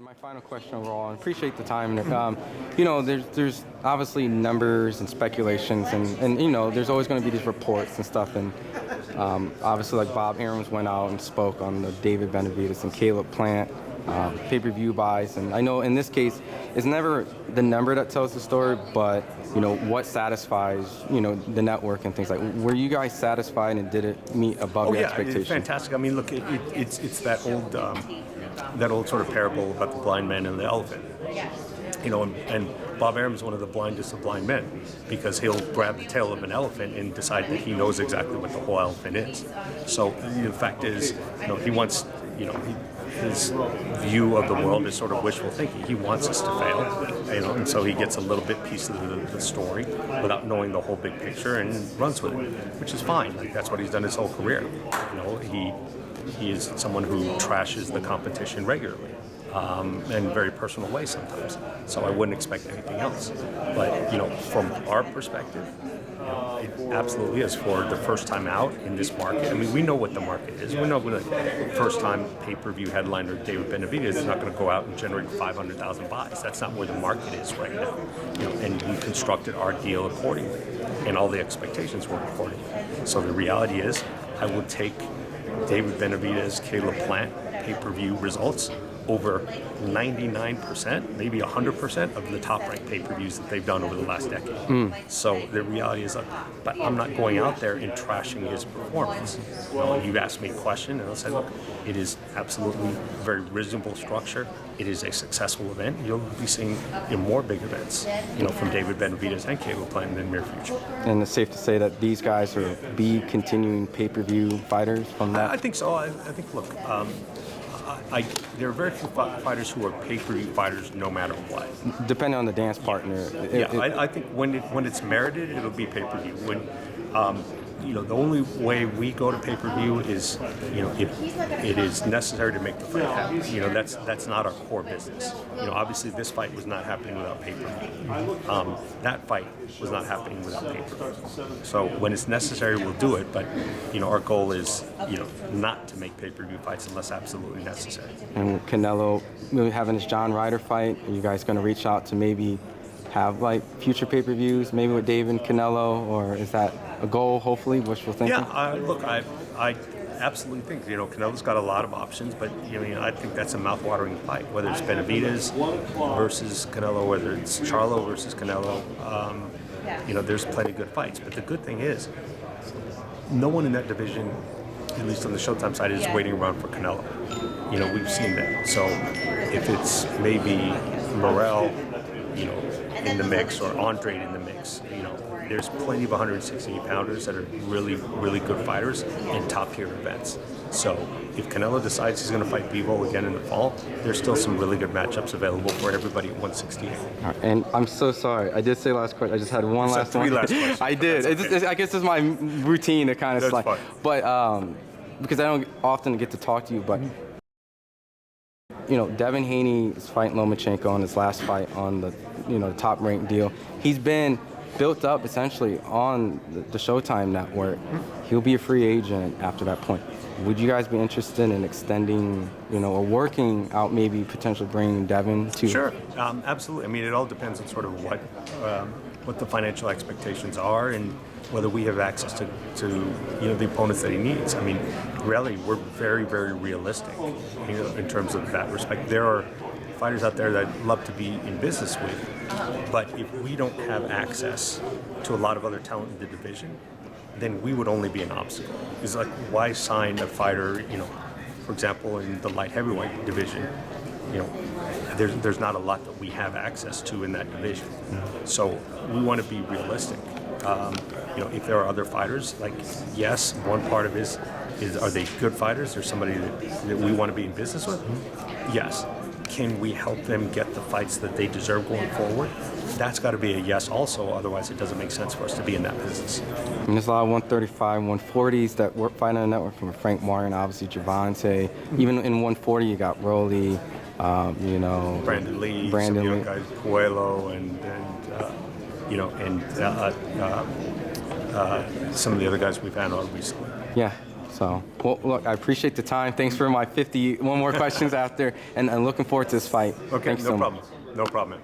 my final question overall, and appreciate the time. There's obviously numbers and speculations, and there's always going to be these reports and stuff. And obviously, like Bob Arum's went out and spoke on the David Benavidez and Caleb Plant pay-per-view buys. And I know in this case, it's never the number that tells the story, but what satisfies the network and things like. Were you guys satisfied, and did it meet above your expectations? It's fantastic. I mean, look, it's that old sort of parable about the blind man and the elephant. And Bob Arum is one of the blindest of blind men, because he'll grab the tail of an elephant and decide that he knows exactly what the whole elephant is. So the fact is, he wants, his view of the world is sort of wishful thinking. He wants us to fail, and so he gets a little bit piece of the story without knowing the whole big picture and runs with it, which is fine. Like, that's what he's done his whole career. He is someone who trashes the competition regularly. In very personal ways sometimes. So I wouldn't expect anything else. But, from our perspective, it absolutely is for the first time out in this market. I mean, we know what the market is. We know the first time pay-per-view headliner David Benavidez is not going to go out and generate 500,000 buys. That's not where the market is right now. And we constructed our deal accordingly, and all the expectations were accordingly. So the reality is, I would take David Benavidez, Caleb Plant pay-per-view results over 99%, maybe 100% of the top-ranked pay-per-views that they've done over the last decade. So the reality is, but I'm not going out there and trashing his performance. You asked me a question, and I'll say, look, it is absolutely very reasonable structure. It is a successful event. You'll be seeing more big events, from David Benavidez and Caleb Plant in the near future. And it's safe to say that these guys are continuing pay-per-view fighters from that? I think so. I think, look, there are very few fighters who are pay-per-view fighters no matter what. Depending on the dance partner. I think when it's merited, it'll be pay-per-view. When the only way we go to pay-per-view is, if it is necessary to make the fight happen. That's not our core business. Obviously this fight was not happening without pay-per-view. That fight was not happening without pay-per-view. So when it's necessary, we'll do it. But our goal is, not to make pay-per-view fights unless absolutely necessary. And Canelo having his John Ryder fight, are you guys going to reach out to maybe have future pay-per-views, maybe with Dave and Canelo, or is that a goal, hopefully, wishful thinking? Yeah, look, I absolutely think, Canelo's got a lot of options, but, I think that's a mouth-watering fight, whether it's Benavidez versus Canelo, whether it's Charlo versus Canelo, there's plenty of good fights. But the good thing is, no one in that division, at least on the Showtime side, is waiting around for Canelo. We've seen that. So if it's maybe Morrell, in the mix, or Andre in the mix, there's plenty of 168-pounders that are really, really good fighters in top-tier events. So if Canelo decides he's going to fight Bivol again in the fall, there's still some really good matchups available for everybody at 168. Right, and I'm so sorry. I did say last question. I just had one last one. Last questions. I did. Okay. I guess it's my routine to kind of That's slide. fine. But because I don't often get to talk to you, but Devin Haney is fighting Lomachenko on his last fight on the top-ranked deal. He's been built up essentially on the Showtime network. He'll be a free agent after that point. Would you guys be interested in extending, or working out, maybe potentially bringing Devin to? Sure, absolutely. I mean, it all depends on sort of what the financial expectations are, and whether we have access to the opponents that he needs. I mean, really, we're very, very realistic, in terms of that respect. There are fighters out there that I'd love to be in business with, but if we don't have access to a lot of other talent in the division, then we would only be an obstacle. It's like, why sign a fighter, for example, in the light heavyweight division? There's not a lot that we have access to in that division. So we want to be realistic. If there are other fighters, yes, one part of it is are they good fighters? There's somebody that we want to be in business with? Yes. Can we help them get the fights that they deserve going forward? That's got to be a yes also, otherwise it doesn't make sense for us to be in that business. And there's a lot of 135, 140s that work fighting on the network, from Frank Martin, obviously Gervonta. Even in 140 you got Rolly, Brandon Lee, some young guys, Coelho, and some of the other guys we've had on recently. Yeah. So, well, look, I appreciate the time. Thanks for my 51 more questions after, and looking forward to this fight. Okay, Thanks no so problem. much. No problem.